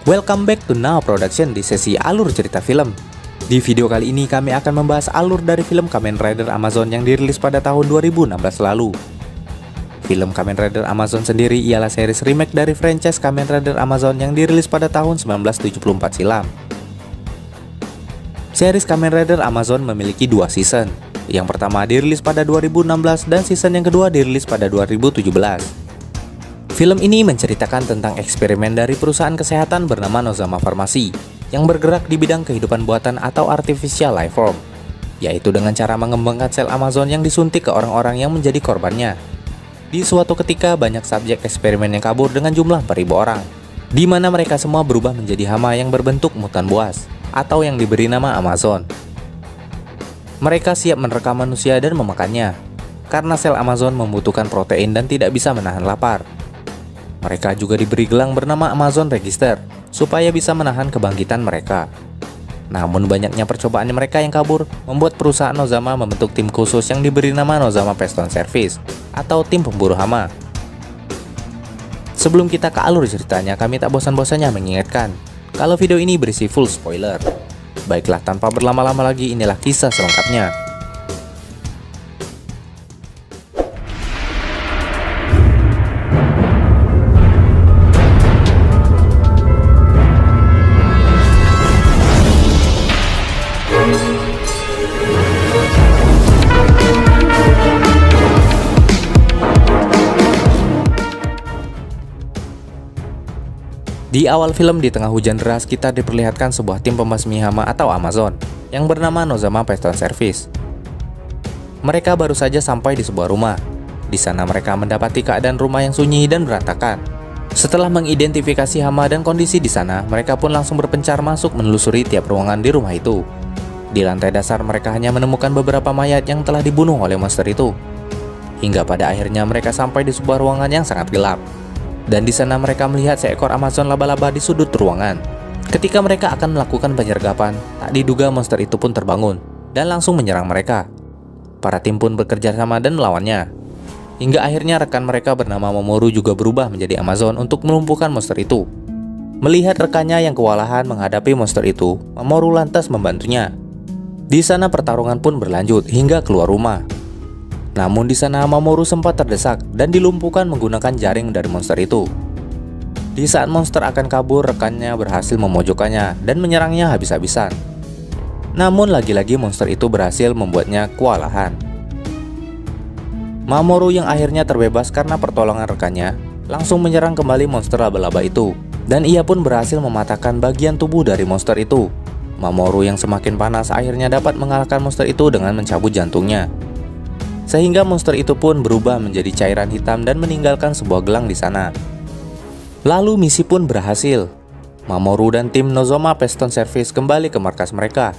Welcome back to Now Production di sesi alur cerita film. Di video kali ini kami akan membahas alur dari film Kamen Rider Amazon yang dirilis pada tahun 2016 lalu. Film Kamen Rider Amazon sendiri ialah series remake dari franchise Kamen Rider Amazon yang dirilis pada tahun 1974 silam. Series Kamen Rider Amazon memiliki dua season. Yang pertama dirilis pada 2016 dan season yang kedua dirilis pada 2017. Film ini menceritakan tentang eksperimen dari perusahaan kesehatan bernama Nozama Pharmacy yang bergerak di bidang kehidupan buatan atau artificial life form, yaitu dengan cara mengembangkan sel Amazon yang disuntik ke orang-orang yang menjadi korbannya. Di suatu ketika banyak subjek eksperimen yang kabur dengan jumlah 4.000 orang, di mana mereka semua berubah menjadi hama yang berbentuk mutan buas atau yang diberi nama Amazon. Mereka siap menerkam manusia dan memakannya, karena sel Amazon membutuhkan protein dan tidak bisa menahan lapar. Mereka juga diberi gelang bernama Amazon Register, supaya bisa menahan kebangkitan mereka. Namun banyaknya percobaan mereka yang kabur, membuat perusahaan Nozama membentuk tim khusus yang diberi nama Nozama Peston Service, atau tim pemburu hama. Sebelum kita ke alur ceritanya, kami tak bosan-bosannya mengingatkan, kalau video ini berisi full spoiler. Baiklah, tanpa berlama-lama lagi, inilah kisah selengkapnya. Di awal film, di tengah hujan deras, kita diperlihatkan sebuah tim pembasmi hama atau Amazon yang bernama Nozama Peston Service. Mereka baru saja sampai di sebuah rumah. Di sana mereka mendapati keadaan rumah yang sunyi dan berantakan. Setelah mengidentifikasi hama dan kondisi di sana, mereka pun langsung berpencar masuk menelusuri tiap ruangan di rumah itu. Di lantai dasar mereka hanya menemukan beberapa mayat yang telah dibunuh oleh monster itu. Hingga pada akhirnya mereka sampai di sebuah ruangan yang sangat gelap. Dan di sana mereka melihat seekor Amazon laba-laba di sudut ruangan. Ketika mereka akan melakukan penyergapan, tak diduga monster itu pun terbangun dan langsung menyerang mereka. Para tim pun bekerja sama dan melawannya. Hingga akhirnya rekan mereka bernama Mamoru juga berubah menjadi Amazon untuk melumpuhkan monster itu. Melihat rekannya yang kewalahan menghadapi monster itu, Mamoru lantas membantunya. Di sana pertarungan pun berlanjut hingga keluar rumah. Namun di sana Mamoru sempat terdesak dan dilumpuhkan menggunakan jaring dari monster itu. Di saat monster akan kabur, rekannya berhasil memojokkannya dan menyerangnya habis-habisan. Namun lagi-lagi monster itu berhasil membuatnya kewalahan. Mamoru yang akhirnya terbebas karena pertolongan rekannya, langsung menyerang kembali monster laba-laba itu. Dan ia pun berhasil mematahkan bagian tubuh dari monster itu. Mamoru yang semakin panas akhirnya dapat mengalahkan monster itu dengan mencabut jantungnya. Sehingga monster itu pun berubah menjadi cairan hitam dan meninggalkan sebuah gelang di sana. Lalu misi pun berhasil. Mamoru dan tim Nozama Peston Service kembali ke markas mereka.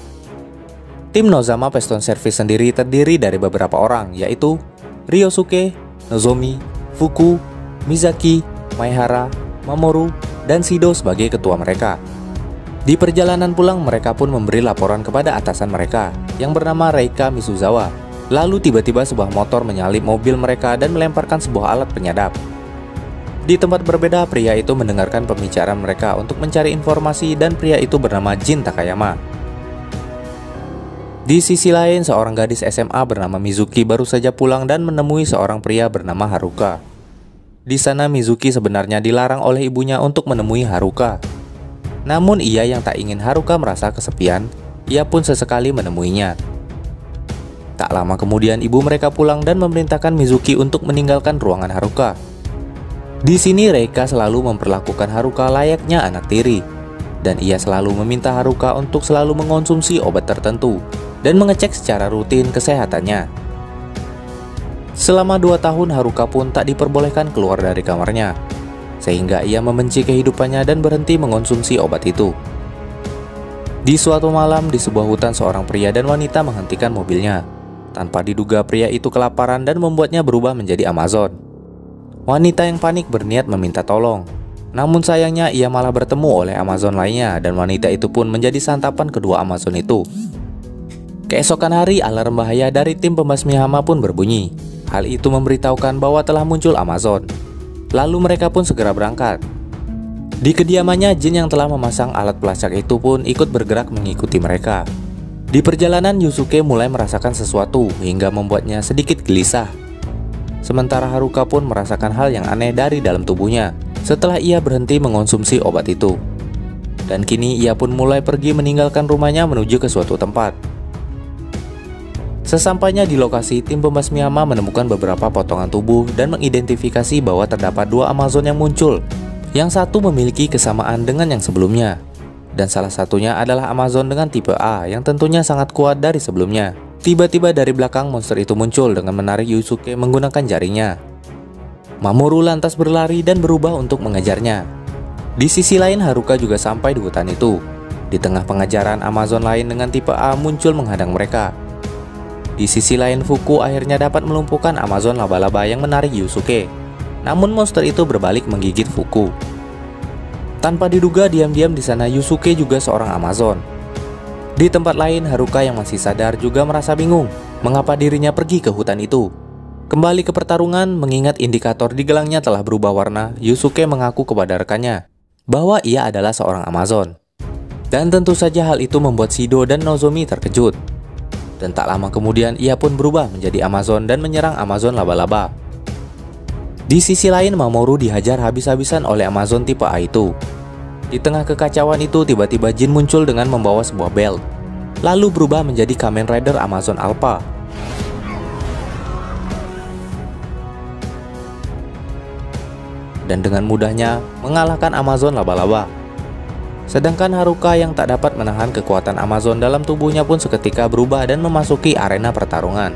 Tim Nozama Peston Service sendiri terdiri dari beberapa orang, yaitu Ryosuke, Nozomi, Fuku, Mizaki, Maehara, Mamoru, dan Shido sebagai ketua mereka. Di perjalanan pulang, mereka pun memberi laporan kepada atasan mereka yang bernama Reika Misuzawa. Lalu tiba-tiba sebuah motor menyalip mobil mereka dan melemparkan sebuah alat penyadap. Di tempat berbeda, pria itu mendengarkan pembicaraan mereka untuk mencari informasi dan pria itu bernama Jin Takayama. Di sisi lain, seorang gadis SMA bernama Mizuki baru saja pulang dan menemui seorang pria bernama Haruka. Di sana Mizuki sebenarnya dilarang oleh ibunya untuk menemui Haruka. Namun ia yang tak ingin Haruka merasa kesepian, ia pun sesekali menemuinya. Tak lama kemudian ibu mereka pulang dan memerintahkan Mizuki untuk meninggalkan ruangan Haruka. Di sini Reika selalu memperlakukan Haruka layaknya anak tiri, dan ia selalu meminta Haruka untuk selalu mengonsumsi obat tertentu dan mengecek secara rutin kesehatannya. Selama 2 tahun Haruka pun tak diperbolehkan keluar dari kamarnya, sehingga ia membenci kehidupannya dan berhenti mengonsumsi obat itu. Di suatu malam di sebuah hutan, seorang pria dan wanita menghentikan mobilnya. Tanpa diduga pria itu kelaparan dan membuatnya berubah menjadi Amazon. Wanita yang panik berniat meminta tolong. Namun sayangnya ia malah bertemu oleh Amazon lainnya dan wanita itu pun menjadi santapan kedua Amazon itu. Keesokan hari alarm bahaya dari tim pembasmi hama pun berbunyi. Hal itu memberitahukan bahwa telah muncul Amazon. Lalu mereka pun segera berangkat. Di kediamannya, Jin yang telah memasang alat pelacak itu pun ikut bergerak mengikuti mereka. Di perjalanan, Yusuke mulai merasakan sesuatu hingga membuatnya sedikit gelisah. Sementara Haruka pun merasakan hal yang aneh dari dalam tubuhnya setelah ia berhenti mengonsumsi obat itu. Dan kini ia pun mulai pergi meninggalkan rumahnya menuju ke suatu tempat. Sesampainya di lokasi, tim pembasmi hama menemukan beberapa potongan tubuh dan mengidentifikasi bahwa terdapat 2 Amazon yang muncul. Yang satu memiliki kesamaan dengan yang sebelumnya, dan salah satunya adalah Amazon dengan tipe A yang tentunya sangat kuat dari sebelumnya. Tiba-tiba dari belakang monster itu muncul dengan menarik Yusuke menggunakan jaringnya. Mamoru lantas berlari dan berubah untuk mengejarnya. Di sisi lain, Haruka juga sampai di hutan itu. Di tengah pengejaran, Amazon lain dengan tipe A muncul menghadang mereka. Di sisi lain, Fuku akhirnya dapat melumpuhkan Amazon laba-laba yang menarik Yusuke. Namun monster itu berbalik menggigit Fuku. Tanpa diduga, diam-diam di sana Yusuke juga seorang Amazon. Di tempat lain, Haruka yang masih sadar juga merasa bingung mengapa dirinya pergi ke hutan itu. Kembali ke pertarungan, mengingat indikator di gelangnya telah berubah warna, Yusuke mengaku kepada rekannya bahwa ia adalah seorang Amazon. Dan tentu saja hal itu membuat Shido dan Nozomi terkejut. Dan tak lama kemudian ia pun berubah menjadi Amazon dan menyerang Amazon laba-laba. Di sisi lain, Mamoru dihajar habis-habisan oleh Amazon tipe A itu. Di tengah kekacauan itu, tiba-tiba Jin muncul dengan membawa sebuah belt, lalu berubah menjadi Kamen Rider Amazon Alpha. Dan dengan mudahnya mengalahkan Amazon laba-laba. Sedangkan Haruka yang tak dapat menahan kekuatan Amazon dalam tubuhnya pun seketika berubah dan memasuki arena pertarungan.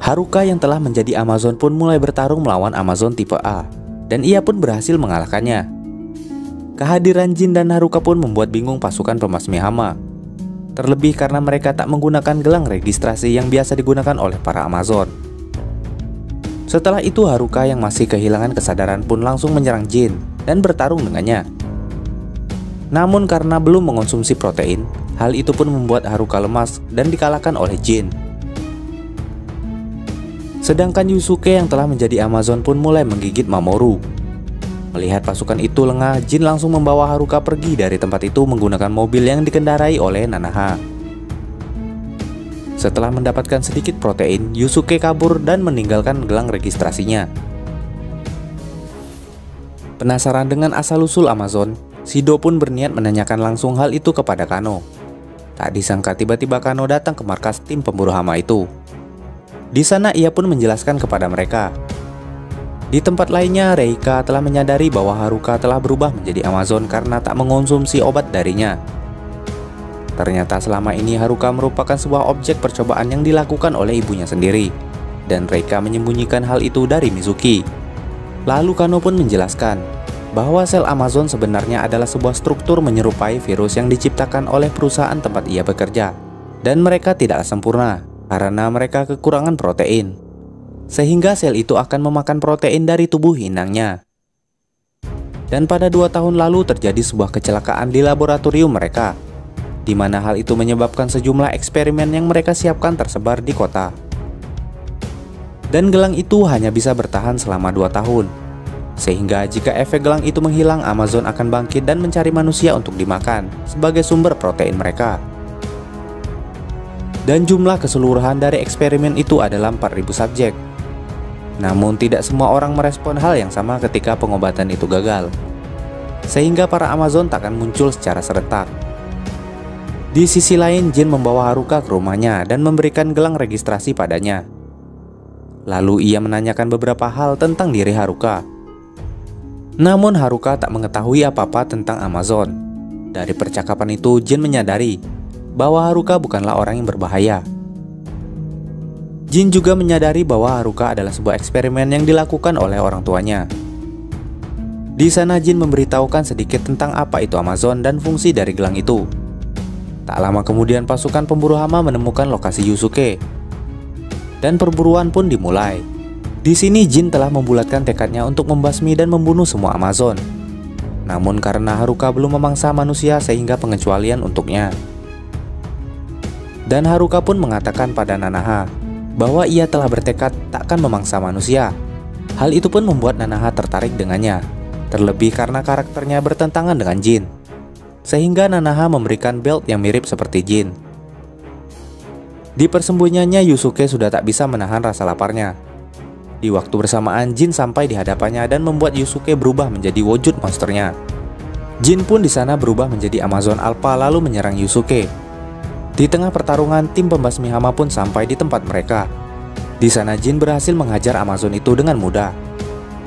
Haruka yang telah menjadi Amazon pun mulai bertarung melawan Amazon tipe A, dan ia pun berhasil mengalahkannya. Kehadiran Jin dan Haruka pun membuat bingung pasukan pembasmi hama. Terlebih karena mereka tak menggunakan gelang registrasi yang biasa digunakan oleh para Amazon. Setelah itu, Haruka yang masih kehilangan kesadaran pun langsung menyerang Jin dan bertarung dengannya. Namun karena belum mengonsumsi protein, hal itu pun membuat Haruka lemas dan dikalahkan oleh Jin. Sedangkan Yusuke yang telah menjadi Amazon pun mulai menggigit Mamoru. Melihat pasukan itu lengah, Jin langsung membawa Haruka pergi dari tempat itu menggunakan mobil yang dikendarai oleh Nanaha. Setelah mendapatkan sedikit protein, Yusuke kabur dan meninggalkan gelang registrasinya. Penasaran dengan asal-usul Amazon, Shido pun berniat menanyakan langsung hal itu kepada Kano. Tak disangka tiba-tiba Kano datang ke markas tim pemburu hama itu. Di sana ia pun menjelaskan kepada mereka. Di tempat lainnya, Reika telah menyadari bahwa Haruka telah berubah menjadi Amazon karena tak mengonsumsi obat darinya. Ternyata selama ini Haruka merupakan sebuah objek percobaan yang dilakukan oleh ibunya sendiri, dan Reika menyembunyikan hal itu dari Mizuki. Lalu Kano pun menjelaskan bahwa sel Amazon sebenarnya adalah sebuah struktur menyerupai virus yang diciptakan oleh perusahaan tempat ia bekerja, dan mereka tidaklah sempurna karena mereka kekurangan protein, sehingga sel itu akan memakan protein dari tubuh inangnya. Dan pada 2 tahun lalu terjadi sebuah kecelakaan di laboratorium mereka, di mana hal itu menyebabkan sejumlah eksperimen yang mereka siapkan tersebar di kota. Dan gelang itu hanya bisa bertahan selama 2 tahun, sehingga jika efek gelang itu menghilang, Amazon akan bangkit dan mencari manusia untuk dimakan sebagai sumber protein mereka. Dan jumlah keseluruhan dari eksperimen itu adalah 4.000 subjek. Namun tidak semua orang merespon hal yang sama ketika pengobatan itu gagal, sehingga para Amazon tak akan muncul secara serentak. Di sisi lain, Jin membawa Haruka ke rumahnya dan memberikan gelang registrasi padanya. Lalu ia menanyakan beberapa hal tentang diri Haruka. Namun Haruka tak mengetahui apa-apa tentang Amazon. Dari percakapan itu, Jin menyadari bahwa Haruka bukanlah orang yang berbahaya. Jin juga menyadari bahwa Haruka adalah sebuah eksperimen yang dilakukan oleh orang tuanya. Di sana Jin memberitahukan sedikit tentang apa itu Amazon dan fungsi dari gelang itu. Tak lama kemudian pasukan pemburu hama menemukan lokasi Yusuke, dan perburuan pun dimulai. Di sini Jin telah membulatkan tekadnya untuk membasmi dan membunuh semua Amazon. Namun karena Haruka belum memangsa manusia sehingga pengecualian untuknya. Dan Haruka pun mengatakan pada Nanaha bahwa ia telah bertekad takkan memangsa manusia. Hal itu pun membuat Nanaha tertarik dengannya, terlebih karena karakternya bertentangan dengan Jin. Sehingga Nanaha memberikan belt yang mirip seperti Jin. Di persembunyiannya, Yusuke sudah tak bisa menahan rasa laparnya. Di waktu bersamaan, Jin sampai di hadapannya dan membuat Yusuke berubah menjadi wujud monsternya. Jin pun di sana berubah menjadi Amazon Alpha lalu menyerang Yusuke. Di tengah pertarungan, tim pembasmi hama pun sampai di tempat mereka. Di sana Jin berhasil menghajar Amazon itu dengan mudah.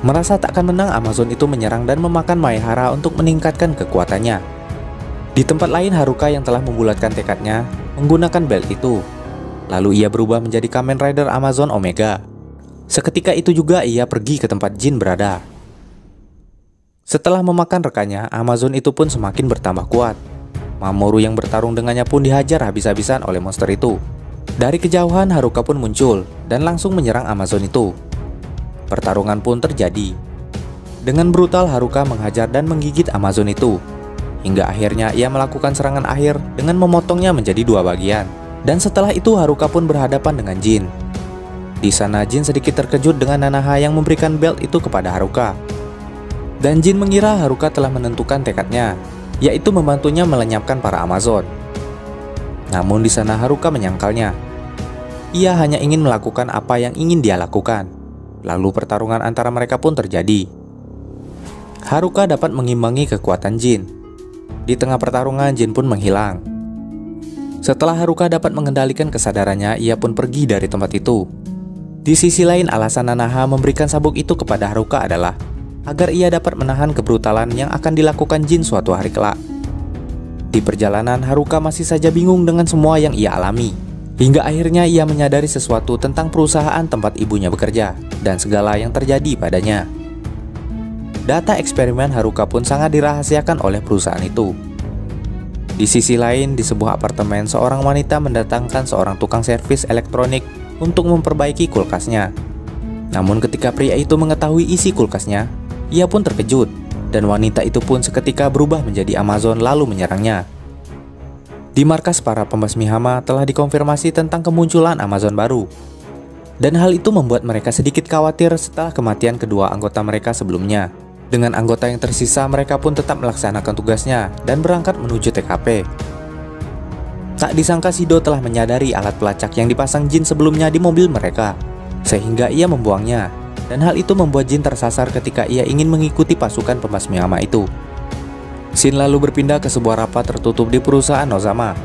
Merasa tak akan menang, Amazon itu menyerang dan memakan Maehara untuk meningkatkan kekuatannya. Di tempat lain, Haruka yang telah membulatkan tekadnya menggunakan belt itu. Lalu ia berubah menjadi Kamen Rider Amazon Omega. Seketika itu juga ia pergi ke tempat Jin berada. Setelah memakan rekannya, Amazon itu pun semakin bertambah kuat. Mamoru yang bertarung dengannya pun dihajar habis-habisan oleh monster itu. Dari kejauhan, Haruka pun muncul dan langsung menyerang Amazon itu. Pertarungan pun terjadi. Dengan brutal, Haruka menghajar dan menggigit Amazon itu. Hingga akhirnya ia melakukan serangan akhir dengan memotongnya menjadi dua bagian. Dan setelah itu Haruka pun berhadapan dengan Jin. Di sana Jin sedikit terkejut dengan Nanaha yang memberikan belt itu kepada Haruka. Dan Jin mengira Haruka telah menentukan tekadnya, yaitu membantunya melenyapkan para Amazon. Namun di sana Haruka menyangkalnya. Ia hanya ingin melakukan apa yang ingin dia lakukan. Lalu pertarungan antara mereka pun terjadi. Haruka dapat mengimbangi kekuatan Jin. Di tengah pertarungan Jin pun menghilang. Setelah Haruka dapat mengendalikan kesadarannya, ia pun pergi dari tempat itu. Di sisi lain, alasan Nanaha memberikan sabuk itu kepada Haruka adalah agar ia dapat menahan kebrutalan yang akan dilakukan Jin suatu hari kelak. Di perjalanan, Haruka masih saja bingung dengan semua yang ia alami. Hingga akhirnya ia menyadari sesuatu tentang perusahaan tempat ibunya bekerja dan segala yang terjadi padanya. Data eksperimen Haruka pun sangat dirahasiakan oleh perusahaan itu. Di sisi lain, di sebuah apartemen, seorang wanita mendatangkan seorang tukang servis elektronik untuk memperbaiki kulkasnya. Namun ketika pria itu mengetahui isi kulkasnya, ia pun terkejut, dan wanita itu pun seketika berubah menjadi Amazon lalu menyerangnya. Di markas para pembasmi hama telah dikonfirmasi tentang kemunculan Amazon baru. Dan hal itu membuat mereka sedikit khawatir setelah kematian kedua anggota mereka sebelumnya. Dengan anggota yang tersisa, mereka pun tetap melaksanakan tugasnya dan berangkat menuju TKP. Tak disangka Shido telah menyadari alat pelacak yang dipasang Jin sebelumnya di mobil mereka, sehingga ia membuangnya. Dan hal itu membuat Jin tersasar ketika ia ingin mengikuti pasukan pembasmi hama itu. Scene lalu berpindah ke sebuah rapat tertutup di perusahaan Nozama.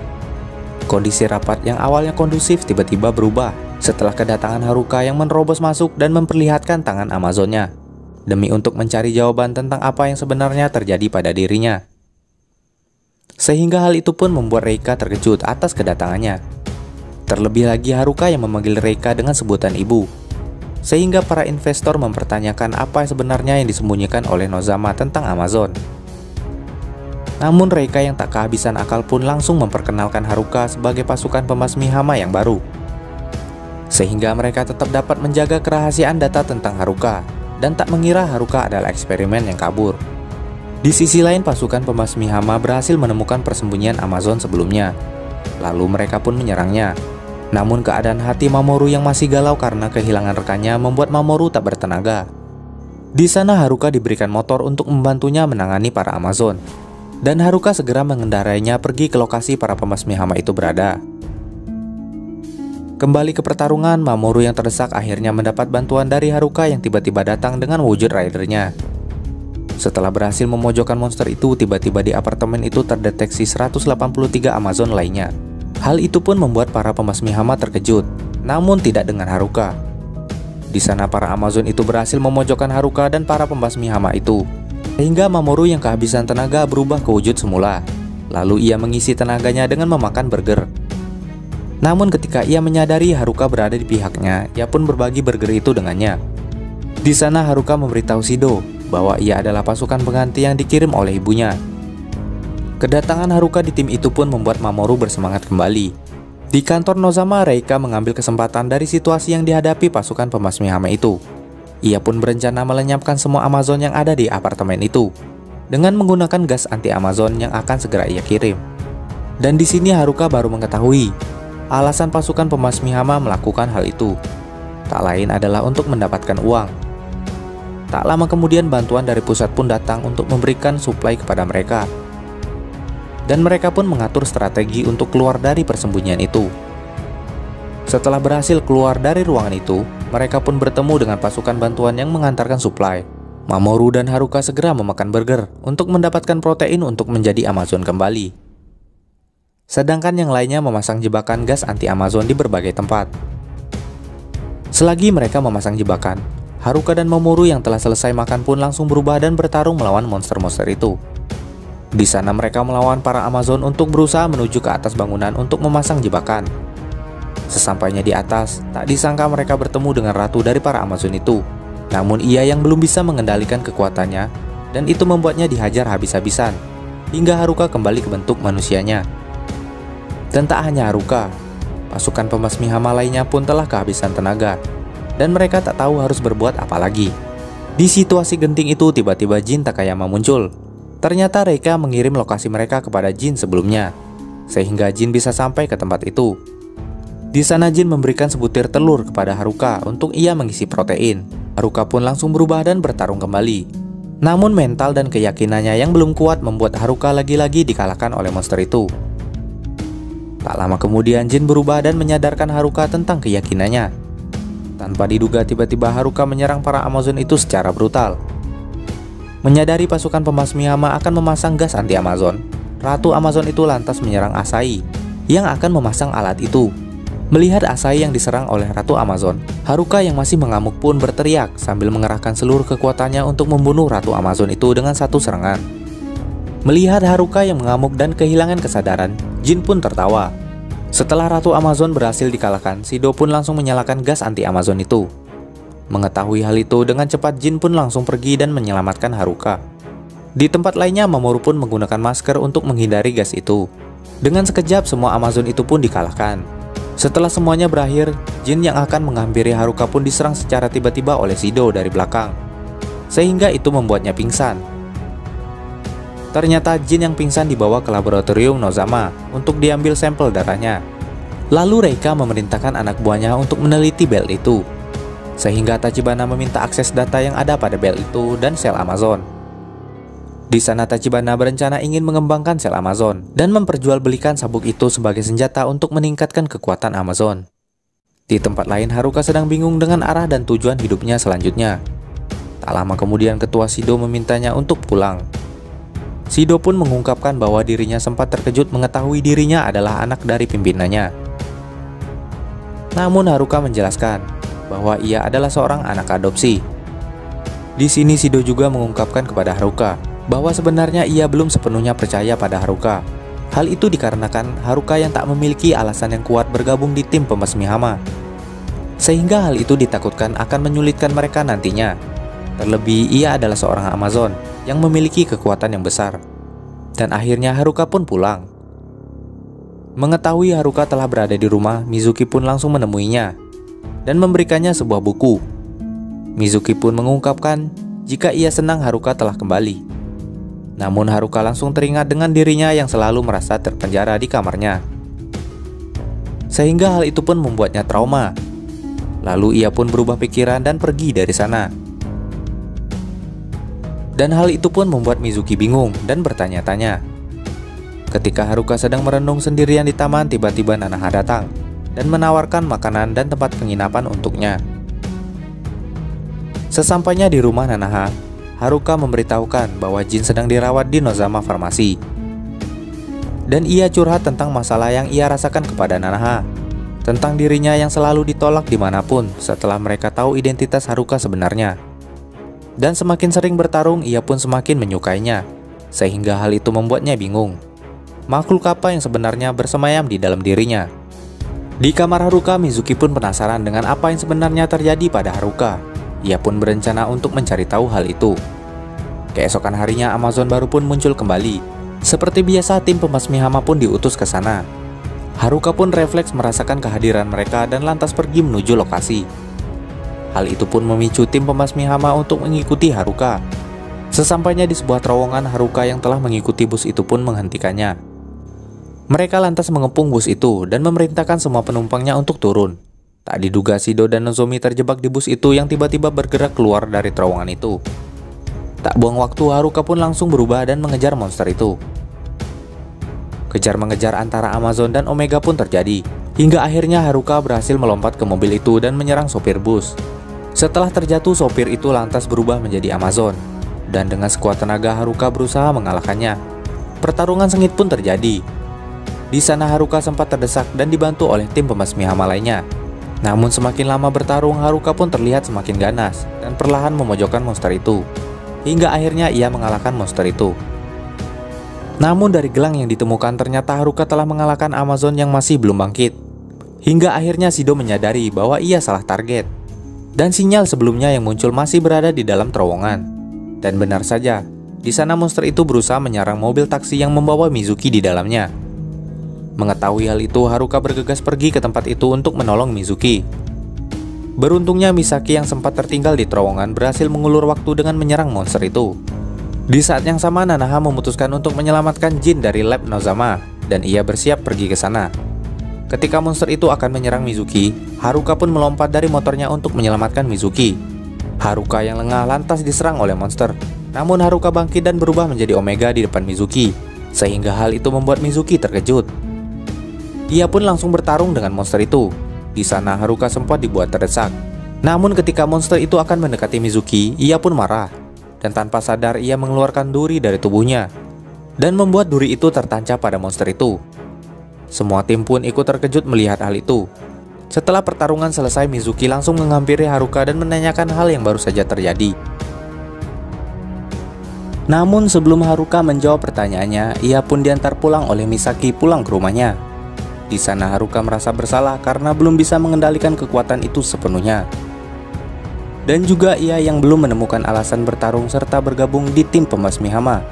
Kondisi rapat yang awalnya kondusif tiba-tiba berubah setelah kedatangan Haruka yang menerobos masuk dan memperlihatkan tangan Amazonnya, demi untuk mencari jawaban tentang apa yang sebenarnya terjadi pada dirinya. Sehingga hal itu pun membuat Reika terkejut atas kedatangannya. Terlebih lagi Haruka yang memanggil Reika dengan sebutan ibu. Sehingga para investor mempertanyakan apa sebenarnya yang disembunyikan oleh Nozama tentang Amazon. Namun Reika yang tak kehabisan akal pun langsung memperkenalkan Haruka sebagai pasukan pembasmi hama yang baru. Sehingga mereka tetap dapat menjaga kerahasiaan data tentang Haruka dan tak mengira Haruka adalah eksperimen yang kabur. Di sisi lain, pasukan pembasmi hama berhasil menemukan persembunyian Amazon sebelumnya. Lalu mereka pun menyerangnya. Namun keadaan hati Mamoru yang masih galau karena kehilangan rekannya membuat Mamoru tak bertenaga. Di sana Haruka diberikan motor untuk membantunya menangani para Amazon. Dan Haruka segera mengendarainya pergi ke lokasi para pembasmi hama itu berada. Kembali ke pertarungan, Mamoru yang terdesak akhirnya mendapat bantuan dari Haruka yang tiba-tiba datang dengan wujud ridernya. Setelah berhasil memojokkan monster itu, tiba-tiba di apartemen itu terdeteksi 183 Amazon lainnya. Hal itu pun membuat para pembasmi hama terkejut, namun tidak dengan Haruka. Di sana para Amazon itu berhasil memojokkan Haruka dan para pembasmi hama itu, sehingga Mamoru yang kehabisan tenaga berubah ke wujud semula. Lalu ia mengisi tenaganya dengan memakan burger. Namun ketika ia menyadari Haruka berada di pihaknya, ia pun berbagi burger itu dengannya. Di sana Haruka memberitahu Shido bahwa ia adalah pasukan pengganti yang dikirim oleh ibunya. Kedatangan Haruka di tim itu pun membuat Mamoru bersemangat kembali. Di kantor Nozama, Reika mengambil kesempatan dari situasi yang dihadapi pasukan pembasmi hama itu. Ia pun berencana melenyapkan semua Amazon yang ada di apartemen itu dengan menggunakan gas anti Amazon yang akan segera ia kirim. Dan di sini Haruka baru mengetahui alasan pasukan pembasmi hama melakukan hal itu tak lain adalah untuk mendapatkan uang. Tak lama kemudian bantuan dari pusat pun datang untuk memberikan suplai kepada mereka. Dan mereka pun mengatur strategi untuk keluar dari persembunyian itu. Setelah berhasil keluar dari ruangan itu, mereka pun bertemu dengan pasukan bantuan yang mengantarkan suplai. Mamoru dan Haruka segera memakan burger untuk mendapatkan protein untuk menjadi Amazon kembali. Sedangkan yang lainnya memasang jebakan gas anti-Amazon di berbagai tempat. Selagi mereka memasang jebakan, Haruka dan Mamoru yang telah selesai makan pun langsung berubah dan bertarung melawan monster-monster itu. Di sana mereka melawan para Amazon untuk berusaha menuju ke atas bangunan untuk memasang jebakan. Sesampainya di atas, tak disangka mereka bertemu dengan ratu dari para Amazon itu. Namun ia yang belum bisa mengendalikan kekuatannya, dan itu membuatnya dihajar habis-habisan, hingga Haruka kembali ke bentuk manusianya. Dan tak hanya Haruka, pasukan pembasmi hama lainnya pun telah kehabisan tenaga, dan mereka tak tahu harus berbuat apa lagi. Di situasi genting itu tiba-tiba Jin Takayama muncul. Ternyata Reika mengirim lokasi mereka kepada Jin sebelumnya, sehingga Jin bisa sampai ke tempat itu. Di sana Jin memberikan sebutir telur kepada Haruka untuk ia mengisi protein. Haruka pun langsung berubah dan bertarung kembali. Namun mental dan keyakinannya yang belum kuat membuat Haruka lagi-lagi dikalahkan oleh monster itu. Tak lama kemudian Jin berubah dan menyadarkan Haruka tentang keyakinannya. Tanpa diduga tiba-tiba Haruka menyerang para Amazon itu secara brutal. Menyadari pasukan pembasmi hama akan memasang gas anti-Amazon, Ratu Amazon itu lantas menyerang Asahi yang akan memasang alat itu. Melihat Asahi yang diserang oleh Ratu Amazon, Haruka yang masih mengamuk pun berteriak sambil mengerahkan seluruh kekuatannya untuk membunuh Ratu Amazon itu dengan satu serangan. Melihat Haruka yang mengamuk dan kehilangan kesadaran, Jin pun tertawa. Setelah Ratu Amazon berhasil dikalahkan, Shido pun langsung menyalakan gas anti-Amazon itu. Mengetahui hal itu, dengan cepat Jin pun langsung pergi dan menyelamatkan Haruka. Di tempat lainnya, Mamoru pun menggunakan masker untuk menghindari gas itu. Dengan sekejap, semua Amazon itu pun dikalahkan. Setelah semuanya berakhir, Jin yang akan menghampiri Haruka pun diserang secara tiba-tiba oleh Shido dari belakang, sehingga itu membuatnya pingsan. Ternyata Jin yang pingsan dibawa ke laboratorium Nozama untuk diambil sampel darahnya. Lalu Reika memerintahkan anak buahnya untuk meneliti bel itu, sehingga Tachibana meminta akses data yang ada pada bel itu dan sel Amazon. Di sana Tachibana berencana ingin mengembangkan sel Amazon dan memperjualbelikan sabuk itu sebagai senjata untuk meningkatkan kekuatan Amazon. Di tempat lain, Haruka sedang bingung dengan arah dan tujuan hidupnya selanjutnya. Tak lama kemudian ketua Shido memintanya untuk pulang. Shido pun mengungkapkan bahwa dirinya sempat terkejut mengetahui dirinya adalah anak dari pimpinannya. Namun Haruka menjelaskan bahwa ia adalah seorang anak adopsi. Di sini Shido juga mengungkapkan kepada Haruka bahwa sebenarnya ia belum sepenuhnya percaya pada Haruka. Hal itu dikarenakan Haruka yang tak memiliki alasan yang kuat bergabung di tim pembasmi hama, sehingga hal itu ditakutkan akan menyulitkan mereka nantinya. Terlebih ia adalah seorang Amazon yang memiliki kekuatan yang besar. Dan akhirnya Haruka pun pulang. Mengetahui Haruka telah berada di rumah, Mizuki pun langsung menemuinya dan memberikannya sebuah buku. Mizuki pun mengungkapkan jika ia senang Haruka telah kembali. Namun Haruka langsung teringat dengan dirinya yang selalu merasa terpenjara di kamarnya, sehingga hal itu pun membuatnya trauma. Lalu ia pun berubah pikiran dan pergi dari sana. Dan hal itu pun membuat Mizuki bingung dan bertanya-tanya. Ketika Haruka sedang merenung sendirian di taman, tiba-tiba Nanaha datang dan menawarkan makanan dan tempat penginapan untuknya. Sesampainya di rumah Nanaha, Haruka memberitahukan bahwa Jin sedang dirawat di Nozama Farmasi. Dan ia curhat tentang masalah yang ia rasakan kepada Nanaha, tentang dirinya yang selalu ditolak dimanapun setelah mereka tahu identitas Haruka sebenarnya. Dan semakin sering bertarung, ia pun semakin menyukainya, sehingga hal itu membuatnya bingung. Makhluk apa yang sebenarnya bersemayam di dalam dirinya? Di kamar Haruka, Mizuki pun penasaran dengan apa yang sebenarnya terjadi pada Haruka. Ia pun berencana untuk mencari tahu hal itu. Keesokan harinya, Amazon baru pun muncul kembali. Seperti biasa, tim pembasmi hama pun diutus ke sana. Haruka pun refleks merasakan kehadiran mereka dan lantas pergi menuju lokasi. Hal itu pun memicu tim pembasmi hama untuk mengikuti Haruka. Sesampainya di sebuah terowongan, Haruka yang telah mengikuti bus itu pun menghentikannya. Mereka lantas mengepung bus itu dan memerintahkan semua penumpangnya untuk turun. Tak diduga Shido dan Nozomi terjebak di bus itu yang tiba-tiba bergerak keluar dari terowongan itu. Tak buang waktu, Haruka pun langsung berubah dan mengejar monster itu. Kejar-mengejar antara Amazon dan Omega pun terjadi, hingga akhirnya Haruka berhasil melompat ke mobil itu dan menyerang sopir bus. Setelah terjatuh, sopir itu lantas berubah menjadi Amazon, dan dengan sekuat tenaga Haruka berusaha mengalahkannya. Pertarungan sengit pun terjadi. Di sana Haruka sempat terdesak dan dibantu oleh tim pembasmi hama lainnya. Namun semakin lama bertarung, Haruka pun terlihat semakin ganas dan perlahan memojokkan monster itu. Hingga akhirnya ia mengalahkan monster itu. Namun dari gelang yang ditemukan ternyata Haruka telah mengalahkan Amazon yang masih belum bangkit. Hingga akhirnya Shido menyadari bahwa ia salah target. Dan sinyal sebelumnya yang muncul masih berada di dalam terowongan. Dan benar saja, di sana monster itu berusaha menyerang mobil taksi yang membawa Mizuki di dalamnya. Mengetahui hal itu, Haruka bergegas pergi ke tempat itu untuk menolong Mizuki. Beruntungnya Misaki yang sempat tertinggal di terowongan berhasil mengulur waktu dengan menyerang monster itu. Di saat yang sama, Nanaha memutuskan untuk menyelamatkan Jin dari lab Nozama, dan ia bersiap pergi ke sana. Ketika monster itu akan menyerang Mizuki, Haruka pun melompat dari motornya untuk menyelamatkan Mizuki. Haruka yang lengah lantas diserang oleh monster. Namun Haruka bangkit dan berubah menjadi Omega di depan Mizuki, sehingga hal itu membuat Mizuki terkejut. Ia pun langsung bertarung dengan monster itu. Di sana Haruka sempat dibuat terdesak. Namun ketika monster itu akan mendekati Mizuki, ia pun marah. Dan tanpa sadar ia mengeluarkan duri dari tubuhnya. Dan membuat duri itu tertancap pada monster itu. Semua tim pun ikut terkejut melihat hal itu. Setelah pertarungan selesai, Mizuki langsung menghampiri Haruka dan menanyakan hal yang baru saja terjadi. Namun sebelum Haruka menjawab pertanyaannya, ia pun diantar pulang oleh Misaki pulang ke rumahnya. Di sana Haruka merasa bersalah karena belum bisa mengendalikan kekuatan itu sepenuhnya. Dan juga ia yang belum menemukan alasan bertarung serta bergabung di tim pembasmi hama,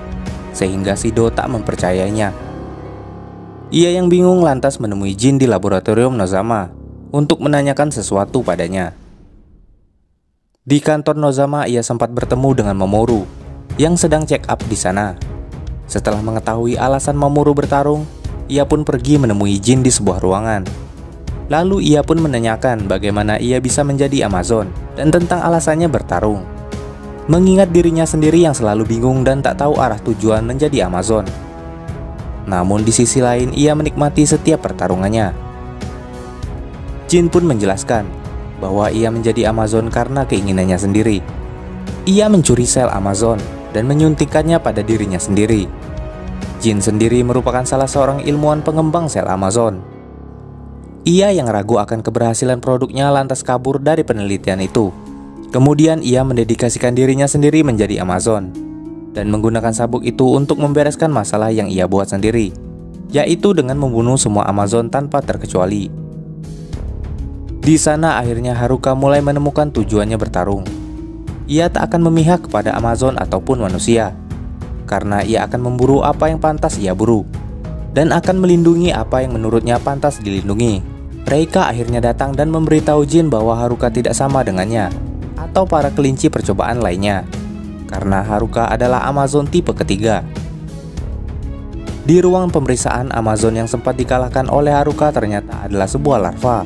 sehingga Shido tak mempercayainya. Ia yang bingung lantas menemui Jin di laboratorium Nozama untuk menanyakan sesuatu padanya. Di kantor Nozama ia sempat bertemu dengan Mamoru yang sedang check up di sana. Setelah mengetahui alasan Mamoru bertarung, ia pun pergi menemui Jin di sebuah ruangan. Lalu ia pun menanyakan bagaimana ia bisa menjadi Amazon dan tentang alasannya bertarung. Mengingat dirinya sendiri yang selalu bingung dan tak tahu arah tujuan menjadi Amazon. Namun di sisi lain ia menikmati setiap pertarungannya. Jin pun menjelaskan bahwa ia menjadi Amazon karena keinginannya sendiri. Ia mencuri sel Amazon dan menyuntikkannya pada dirinya sendiri. Jin sendiri merupakan salah seorang ilmuwan pengembang sel Amazon. Ia yang ragu akan keberhasilan produknya lantas kabur dari penelitian itu. Kemudian ia mendedikasikan dirinya sendiri menjadi Amazon dan menggunakan sabuk itu untuk membereskan masalah yang ia buat sendiri, yaitu dengan membunuh semua Amazon tanpa terkecuali. Di sana akhirnya Haruka mulai menemukan tujuannya bertarung. Ia tak akan memihak kepada Amazon ataupun manusia, karena ia akan memburu apa yang pantas ia buru, dan akan melindungi apa yang menurutnya pantas dilindungi. Reika akhirnya datang dan memberitahu Jin bahwa Haruka tidak sama dengannya, atau para kelinci percobaan lainnya, karena Haruka adalah Amazon tipe ketiga. Di ruang pemeriksaan, Amazon yang sempat dikalahkan oleh Haruka ternyata adalah sebuah larva.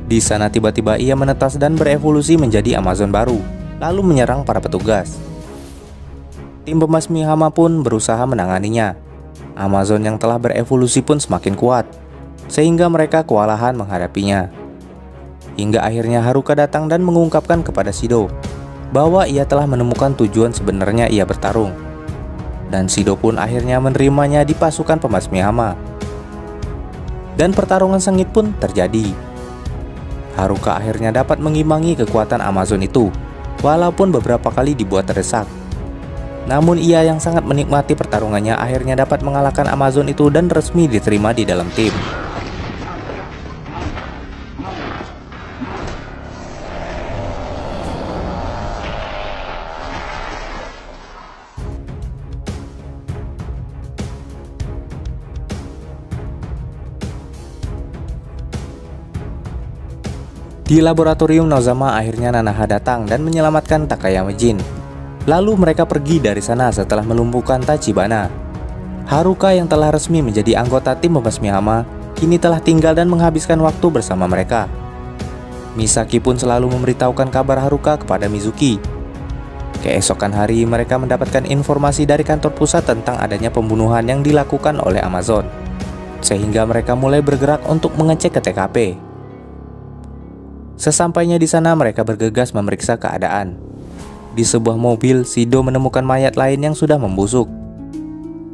Di sana tiba-tiba ia menetas dan berevolusi menjadi Amazon baru, lalu menyerang para petugas. Tim pembasmi hama pun berusaha menanganinya. Amazon yang telah berevolusi pun semakin kuat, sehingga mereka kewalahan menghadapinya. Hingga akhirnya Haruka datang dan mengungkapkan kepada Shido bahwa ia telah menemukan tujuan sebenarnya ia bertarung. Dan Shido pun akhirnya menerimanya di pasukan pembasmi hama. Dan pertarungan sengit pun terjadi. Haruka akhirnya dapat mengimbangi kekuatan Amazon itu, walaupun beberapa kali dibuat terdesak. Namun ia yang sangat menikmati pertarungannya akhirnya dapat mengalahkan Amazon itu dan resmi diterima di dalam tim. Di laboratorium Nozama akhirnya Nanaha datang dan menyelamatkan Takayama Jin. Lalu mereka pergi dari sana setelah melumpuhkan Tachibana. Haruka yang telah resmi menjadi anggota tim pembasmi hama kini telah tinggal dan menghabiskan waktu bersama mereka. Misaki pun selalu memberitahukan kabar Haruka kepada Mizuki. Keesokan hari mereka mendapatkan informasi dari kantor pusat tentang adanya pembunuhan yang dilakukan oleh Amazon, sehingga mereka mulai bergerak untuk mengecek ke TKP. Sesampainya di sana mereka bergegas memeriksa keadaan. Di sebuah mobil, Shido menemukan mayat lain yang sudah membusuk.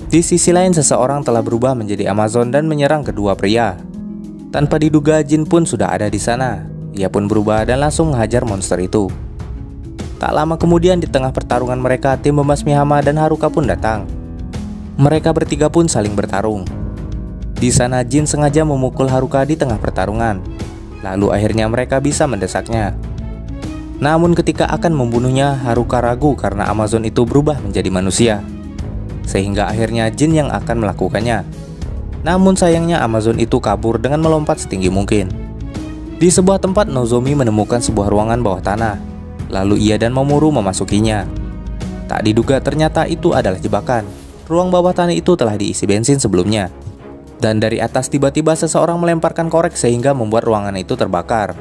Di sisi lain, seseorang telah berubah menjadi Amazon dan menyerang kedua pria. Tanpa diduga, Jin pun sudah ada di sana. Ia pun berubah dan langsung menghajar monster itu. Tak lama kemudian, di tengah pertarungan mereka, tim pembasmi hama dan Haruka pun datang. Mereka bertiga pun saling bertarung. Di sana, Jin sengaja memukul Haruka di tengah pertarungan. Lalu akhirnya mereka bisa mendesaknya. Namun ketika akan membunuhnya, Haruka ragu karena Amazon itu berubah menjadi manusia, sehingga akhirnya Jin yang akan melakukannya. Namun sayangnya Amazon itu kabur dengan melompat setinggi mungkin. Di sebuah tempat, Nozomi menemukan sebuah ruangan bawah tanah. Lalu ia dan Mamoru memasukinya. Tak diduga ternyata itu adalah jebakan. Ruang bawah tanah itu telah diisi bensin sebelumnya. Dan dari atas tiba-tiba seseorang melemparkan korek sehingga membuat ruangan itu terbakar.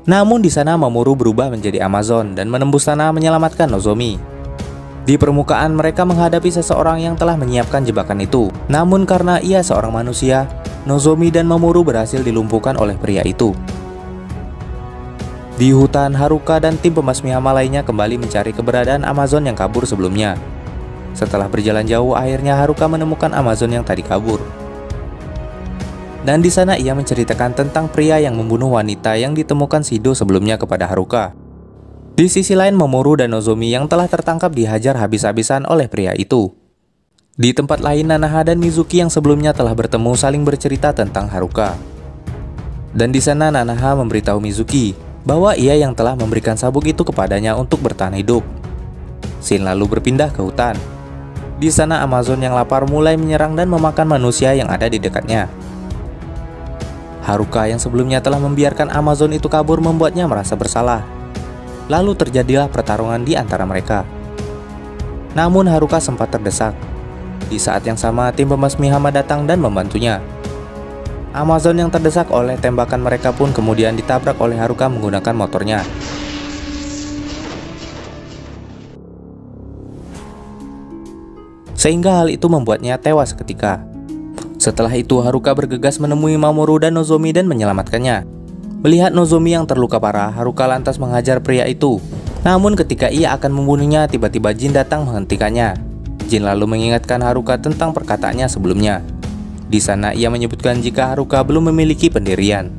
Namun di sana Mamoru berubah menjadi Amazon dan menembus tanah menyelamatkan Nozomi. Di permukaan mereka menghadapi seseorang yang telah menyiapkan jebakan itu. Namun karena ia seorang manusia, Nozomi dan Mamoru berhasil dilumpuhkan oleh pria itu. Di hutan, Haruka dan tim pembasmi hama lainnya kembali mencari keberadaan Amazon yang kabur sebelumnya. Setelah berjalan jauh, akhirnya Haruka menemukan Amazon yang tadi kabur. Dan di sana ia menceritakan tentang pria yang membunuh wanita yang ditemukan Shido sebelumnya kepada Haruka. Di sisi lain, Mamoru dan Nozomi yang telah tertangkap dihajar habis-habisan oleh pria itu. Di tempat lain, Nanaha dan Mizuki yang sebelumnya telah bertemu saling bercerita tentang Haruka. Dan di sana Nanaha memberitahu Mizuki bahwa ia yang telah memberikan sabuk itu kepadanya untuk bertahan hidup. Shin lalu berpindah ke hutan. Di sana Amazon yang lapar mulai menyerang dan memakan manusia yang ada di dekatnya. Haruka yang sebelumnya telah membiarkan Amazon itu kabur membuatnya merasa bersalah. Lalu terjadilah pertarungan di antara mereka. Namun Haruka sempat terdesak. Di saat yang sama, tim pembasmi hama datang dan membantunya. Amazon yang terdesak oleh tembakan mereka pun kemudian ditabrak oleh Haruka menggunakan motornya. Sehingga hal itu membuatnya tewas seketika. Setelah itu Haruka bergegas menemui Mamoru dan Nozomi dan menyelamatkannya. Melihat Nozomi yang terluka parah, Haruka lantas menghajar pria itu. Namun ketika ia akan membunuhnya, tiba-tiba Jin datang menghentikannya. Jin lalu mengingatkan Haruka tentang perkataannya sebelumnya. Di sana ia menyebutkan jika Haruka belum memiliki pendirian.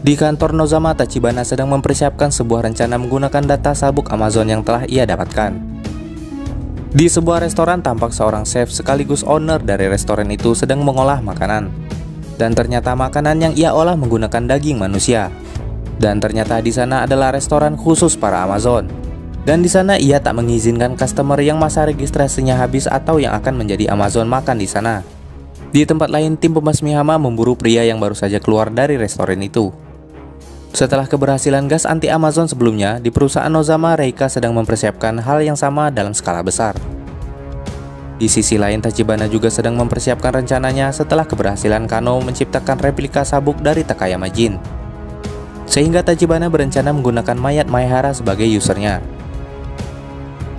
Di kantor Nozama, Tachibana sedang mempersiapkan sebuah rencana menggunakan data sabuk Amazon yang telah ia dapatkan. Di sebuah restoran, tampak seorang chef sekaligus owner dari restoran itu sedang mengolah makanan. Dan ternyata makanan yang ia olah menggunakan daging manusia. Dan ternyata di sana adalah restoran khusus para Amazon. Dan di sana ia tak mengizinkan customer yang masa registrasinya habis atau yang akan menjadi Amazon makan di sana. Di tempat lain, tim pembasmi hama memburu pria yang baru saja keluar dari restoran itu. Setelah keberhasilan gas anti Amazon sebelumnya, di perusahaan Nozama, Reika sedang mempersiapkan hal yang sama dalam skala besar. Di sisi lain, Tachibana juga sedang mempersiapkan rencananya setelah keberhasilan Kano menciptakan replika sabuk dari Takayama Jin. Sehingga Tachibana berencana menggunakan mayat Maehara sebagai usernya.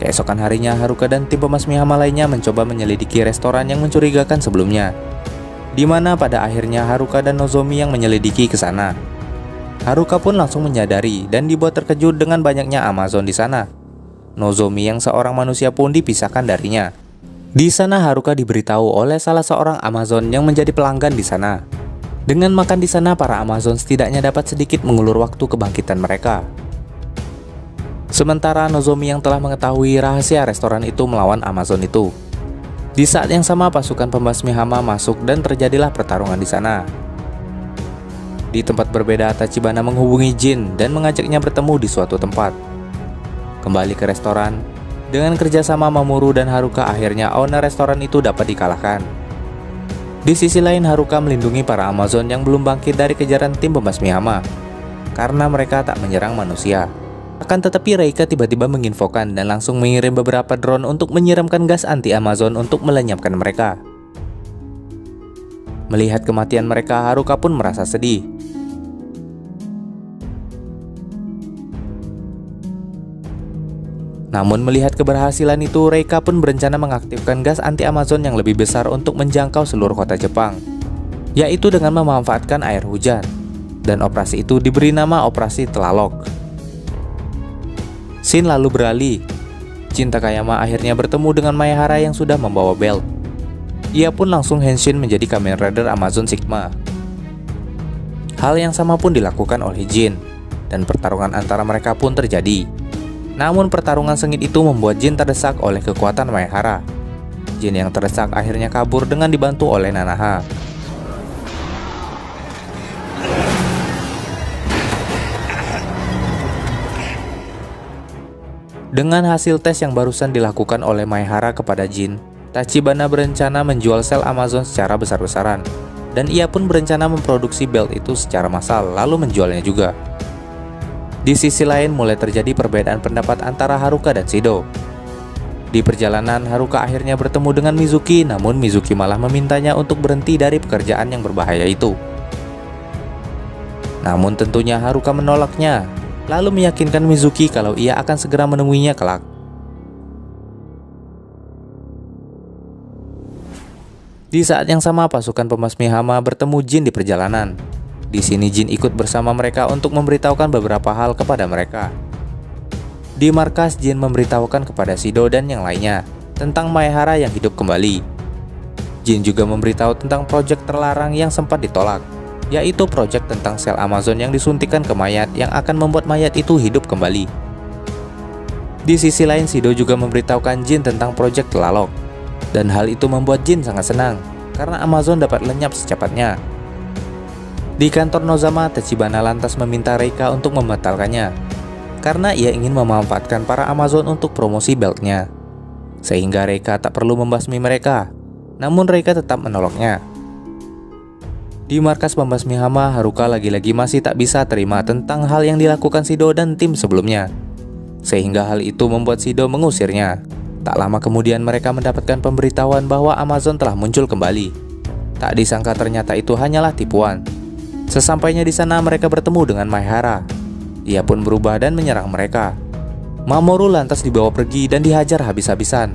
Keesokan harinya, Haruka dan tim pembasmi hama lainnya mencoba menyelidiki restoran yang mencurigakan sebelumnya. Di mana pada akhirnya Haruka dan Nozomi yang menyelidiki ke sana. Haruka pun langsung menyadari dan dibuat terkejut dengan banyaknya Amazon di sana. Nozomi yang seorang manusia pun dipisahkan darinya. Di sana Haruka diberitahu oleh salah seorang Amazon yang menjadi pelanggan di sana. Dengan makan di sana, para Amazon setidaknya dapat sedikit mengulur waktu kebangkitan mereka. Sementara Nozomi yang telah mengetahui rahasia restoran itu melawan Amazon itu. Di saat yang sama, pasukan pembasmi hama masuk dan terjadilah pertarungan di sana. Di tempat berbeda, Tachibana menghubungi Jin dan mengajaknya bertemu di suatu tempat. Kembali ke restoran, dengan kerjasama Mamoru dan Haruka, akhirnya owner restoran itu dapat dikalahkan. Di sisi lain, Haruka melindungi para Amazon yang belum bangkit dari kejaran tim pembasmi hama, karena mereka tak menyerang manusia. Akan tetapi Reika tiba-tiba menginfokan dan langsung mengirim beberapa drone untuk menyiramkan gas anti Amazon untuk melenyapkan mereka. Melihat kematian mereka, Haruka pun merasa sedih. Namun melihat keberhasilan itu, Reika pun berencana mengaktifkan gas anti Amazon yang lebih besar untuk menjangkau seluruh kota Jepang, yaitu dengan memanfaatkan air hujan. Dan operasi itu diberi nama Operasi Telalok. Scene lalu beralih. Jin Takayama akhirnya bertemu dengan Maehara yang sudah membawa belt. Ia pun langsung henshin menjadi Kamen Rider Amazon Sigma. Hal yang sama pun dilakukan oleh Jin, dan pertarungan antara mereka pun terjadi. Namun pertarungan sengit itu membuat Jin terdesak oleh kekuatan Maehara. Jin yang terdesak akhirnya kabur dengan dibantu oleh Nanaha. Dengan hasil tes yang barusan dilakukan oleh Maehara kepada Jin, Tachibana berencana menjual sel Amazon secara besar-besaran. Dan ia pun berencana memproduksi belt itu secara massal lalu menjualnya juga. Di sisi lain mulai terjadi perbedaan pendapat antara Haruka dan Shido. Di perjalanan, Haruka akhirnya bertemu dengan Mizuki, namun Mizuki malah memintanya untuk berhenti dari pekerjaan yang berbahaya itu. Namun tentunya Haruka menolaknya, lalu meyakinkan Mizuki kalau ia akan segera menemuinya kelak. Di saat yang sama, pasukan pembasmi hama bertemu Jin di perjalanan. Di sini Jin ikut bersama mereka untuk memberitahukan beberapa hal kepada mereka. Di markas, Jin memberitahukan kepada Shido dan yang lainnya tentang Maehara yang hidup kembali. Jin juga memberitahu tentang proyek terlarang yang sempat ditolak, yaitu proyek tentang sel Amazon yang disuntikan ke mayat yang akan membuat mayat itu hidup kembali. Di sisi lain, Shido juga memberitahukan Jin tentang proyek Telalok, dan hal itu membuat Jin sangat senang karena Amazon dapat lenyap secepatnya. Di kantor Nozama, Tachibana lantas meminta Reika untuk membatalkannya karena ia ingin memanfaatkan para Amazon untuk promosi beltnya, sehingga Reika tak perlu membasmi mereka. Namun Reika tetap menolaknya. Di markas pembasmi hama, Haruka lagi-lagi masih tak bisa terima tentang hal yang dilakukan Shido dan tim sebelumnya, sehingga hal itu membuat Shido mengusirnya. Tak lama kemudian mereka mendapatkan pemberitahuan bahwa Amazon telah muncul kembali. Tak disangka ternyata itu hanyalah tipuan. Sesampainya di sana mereka bertemu dengan Maehara. Ia pun berubah dan menyerang mereka. Mamoru lantas dibawa pergi dan dihajar habis-habisan.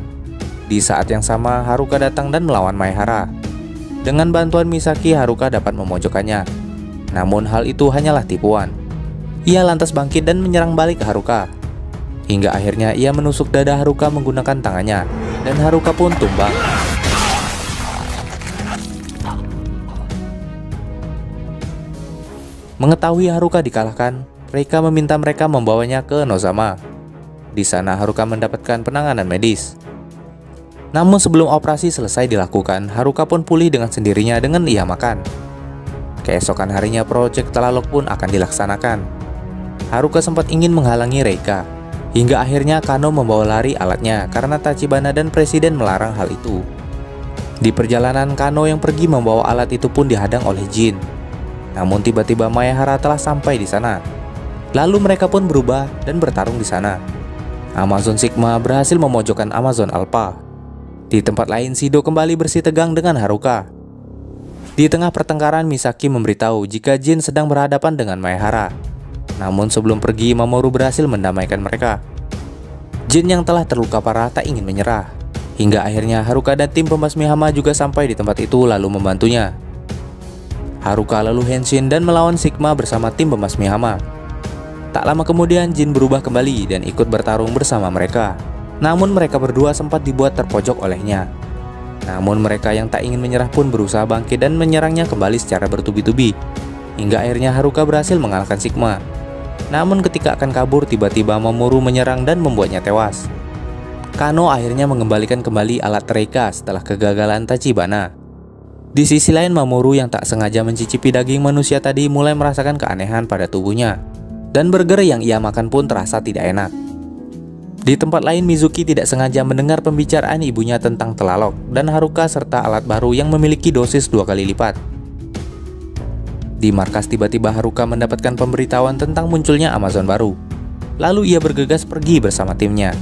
Di saat yang sama, Haruka datang dan melawan Maehara. Dengan bantuan Misaki, Haruka dapat memojokkannya. Namun hal itu hanyalah tipuan. Ia lantas bangkit dan menyerang balik ke Haruka. Hingga akhirnya ia menusuk dada Haruka menggunakan tangannya, dan Haruka pun tumbang. Mengetahui Haruka dikalahkan, Reika meminta mereka membawanya ke Nozama. Di sana Haruka mendapatkan penanganan medis. Namun sebelum operasi selesai dilakukan, Haruka pun pulih dengan sendirinya dengan ia makan. Keesokan harinya proyek Telalok pun akan dilaksanakan. Haruka sempat ingin menghalangi Reika, hingga akhirnya Kano membawa lari alatnya karena Tachibana dan Presiden melarang hal itu. Di perjalanan, Kano yang pergi membawa alat itu pun dihadang oleh Jin. Namun tiba-tiba Maehara telah sampai di sana. Lalu mereka pun berubah dan bertarung di sana. Amazon Sigma berhasil memojokkan Amazon Alpha. Di tempat lain, Shido kembali bersih tegang dengan Haruka. Di tengah pertengkaran, Misaki memberitahu jika Jin sedang berhadapan dengan Maehara. Namun sebelum pergi, Mamoru berhasil mendamaikan mereka. Jin yang telah terluka parah tak ingin menyerah. Hingga akhirnya Haruka dan tim pembasmi hama juga sampai di tempat itu lalu membantunya. Haruka lalu henshin dan melawan Sigma bersama tim pembasmi hama. Tak lama kemudian Jin berubah kembali dan ikut bertarung bersama mereka. Namun mereka berdua sempat dibuat terpojok olehnya. Namun mereka yang tak ingin menyerah pun berusaha bangkit dan menyerangnya kembali secara bertubi-tubi. Hingga akhirnya Haruka berhasil mengalahkan Sigma. Namun ketika akan kabur, tiba-tiba Mamoru menyerang dan membuatnya tewas. Kano akhirnya mengembalikan kembali alat Reika setelah kegagalan Tachibana. Di sisi lain, Mamoru yang tak sengaja mencicipi daging manusia tadi mulai merasakan keanehan pada tubuhnya. Dan burger yang ia makan pun terasa tidak enak. Di tempat lain, Mizuki tidak sengaja mendengar pembicaraan ibunya tentang Telalok dan Haruka serta alat baru yang memiliki dosis 2 kali lipat. Di markas, tiba-tiba Haruka mendapatkan pemberitahuan tentang munculnya Amazon baru. Lalu ia bergegas pergi bersama timnya.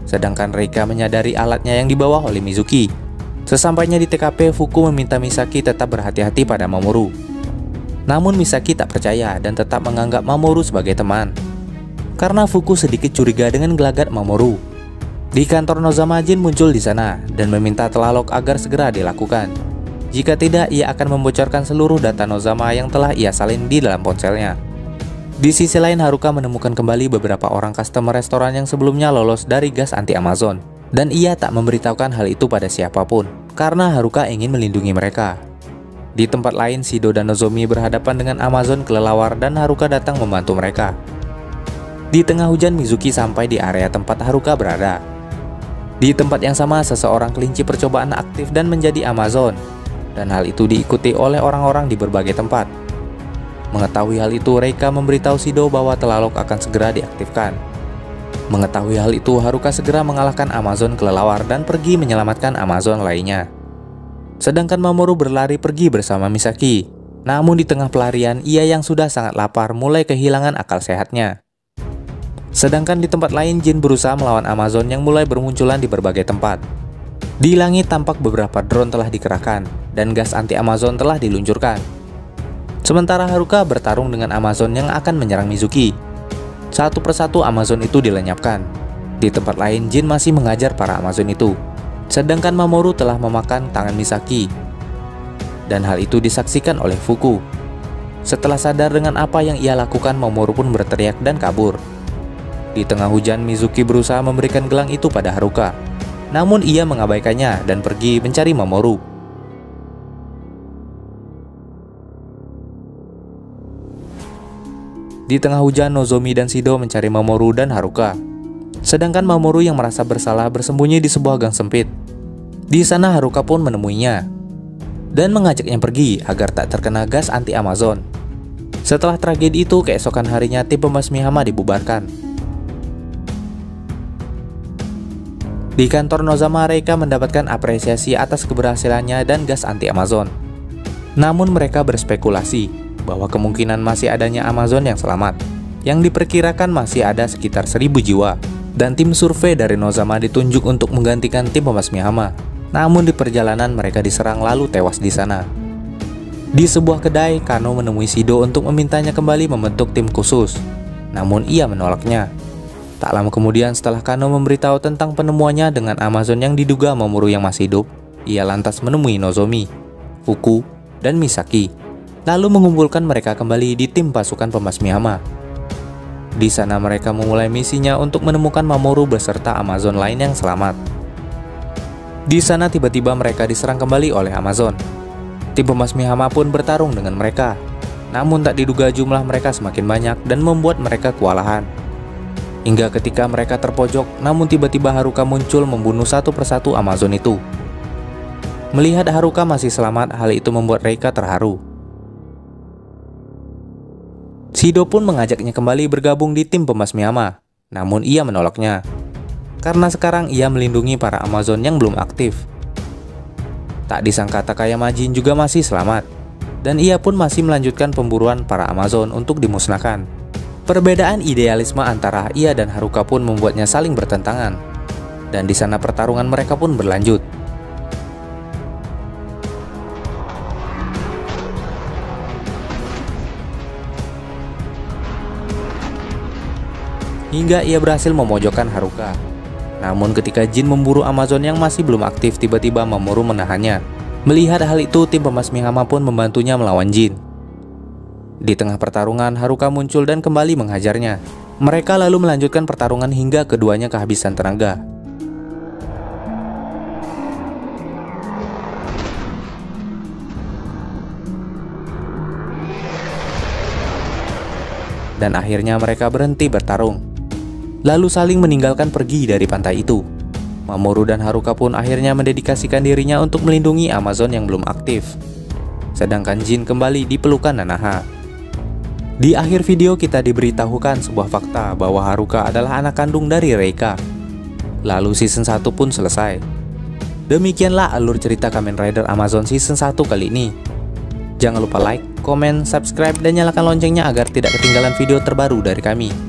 Sedangkan Reika menyadari alatnya yang dibawa oleh Mizuki. Sesampainya di TKP, Fuku meminta Misaki tetap berhati-hati pada Mamoru. Namun Misaki tak percaya dan tetap menganggap Mamoru sebagai teman. Karena Fuku sedikit curiga dengan gelagat Mamoru. Di kantor Nozama, Jin muncul di sana dan meminta Tlalok agar segera dilakukan. Jika tidak, ia akan membocorkan seluruh data Nozama yang telah ia salin di dalam ponselnya. Di sisi lain, Haruka menemukan kembali beberapa orang customer restoran yang sebelumnya lolos dari gas anti Amazon. Dan ia tak memberitahukan hal itu pada siapapun, karena Haruka ingin melindungi mereka. Di tempat lain, Shido dan Nozomi berhadapan dengan Amazon kelelawar dan Haruka datang membantu mereka. Di tengah hujan, Mizuki sampai di area tempat Haruka berada. Di tempat yang sama, seseorang kelinci percobaan aktif dan menjadi Amazon. Dan hal itu diikuti oleh orang-orang di berbagai tempat. Mengetahui hal itu, Reika memberitahu Shido bahwa Tlalok akan segera diaktifkan. Mengetahui hal itu, Haruka segera mengalahkan Amazon kelelawar dan pergi menyelamatkan Amazon lainnya. Sedangkan Mamoru berlari pergi bersama Misaki. Namun di tengah pelarian, ia yang sudah sangat lapar mulai kehilangan akal sehatnya. Sedangkan di tempat lain, Jin berusaha melawan Amazon yang mulai bermunculan di berbagai tempat. Di langit tampak beberapa drone telah dikerahkan dan gas anti Amazon telah diluncurkan. Sementara Haruka bertarung dengan Amazon yang akan menyerang Mizuki. Satu persatu Amazon itu dilenyapkan. Di tempat lain, Jin masih mengajar para Amazon itu. Sedangkan Mamoru telah memakan tangan Misaki. Dan hal itu disaksikan oleh Fuku. Setelah sadar dengan apa yang ia lakukan, Mamoru pun berteriak dan kabur. Di tengah hujan, Mizuki berusaha memberikan gelang itu pada Haruka. Namun ia mengabaikannya dan pergi mencari Mamoru. Di tengah hujan, Nozomi dan Shido mencari Mamoru dan Haruka. Sedangkan Mamoru yang merasa bersalah bersembunyi di sebuah gang sempit. Di sana Haruka pun menemuinya dan mengajaknya pergi agar tak terkena gas anti Amazon. Setelah tragedi itu, keesokan harinya tim pembasmi hama dibubarkan. Di kantor Nozama, Reika mendapatkan apresiasi atas keberhasilannya dan gas anti Amazon. Namun mereka berspekulasi bahwa kemungkinan masih adanya Amazon yang selamat, yang diperkirakan masih ada sekitar 1000 jiwa. Dan tim survei dari Nozama ditunjuk untuk menggantikan tim pembasmi hama. Namun di perjalanan mereka diserang lalu tewas di sana. Di sebuah kedai, Kano menemui Shido untuk memintanya kembali membentuk tim khusus. Namun ia menolaknya. Tak lama kemudian, setelah Kano memberitahu tentang penemuannya dengan Amazon yang diduga Mamoru yang masih hidup, ia lantas menemui Nozomi, Fuku, dan Misaki, lalu mengumpulkan mereka kembali di tim pasukan pembasmi hama. Di sana mereka memulai misinya untuk menemukan Mamoru beserta Amazon lain yang selamat. Di sana tiba-tiba mereka diserang kembali oleh Amazon. Tim pembasmi hama pun bertarung dengan mereka. Namun tak diduga jumlah mereka semakin banyak dan membuat mereka kewalahan. Hingga ketika mereka terpojok, namun tiba-tiba Haruka muncul membunuh satu persatu Amazon itu. Melihat Haruka masih selamat, hal itu membuat Reika terharu. Shido pun mengajaknya kembali bergabung di tim pembasmi hama, namun ia menolaknya. Karena sekarang ia melindungi para Amazon yang belum aktif. Tak disangka Takayama Jin juga masih selamat, dan ia pun masih melanjutkan pemburuan para Amazon untuk dimusnahkan. Perbedaan idealisme antara ia dan Haruka pun membuatnya saling bertentangan, dan di sana pertarungan mereka pun berlanjut. Hingga ia berhasil memojokkan Haruka. Namun ketika Jin memburu Amazon yang masih belum aktif, tiba-tiba Mamoru menahannya. Melihat hal itu, tim pembasmi hama pun membantunya melawan Jin. Di tengah pertarungan, Haruka muncul dan kembali menghajarnya. Mereka lalu melanjutkan pertarungan hingga keduanya kehabisan tenaga. Dan akhirnya mereka berhenti bertarung, lalu saling meninggalkan pergi dari pantai itu. Mamoru dan Haruka pun akhirnya mendedikasikan dirinya untuk melindungi Amazon yang belum aktif. Sedangkan Jin kembali di pelukan Nanaha. Di akhir video kita diberitahukan sebuah fakta bahwa Haruka adalah anak kandung dari Reika. Lalu season 1 pun selesai. Demikianlah alur cerita Kamen Rider Amazon season 1 kali ini. Jangan lupa like, komen, subscribe, dan nyalakan loncengnya agar tidak ketinggalan video terbaru dari kami.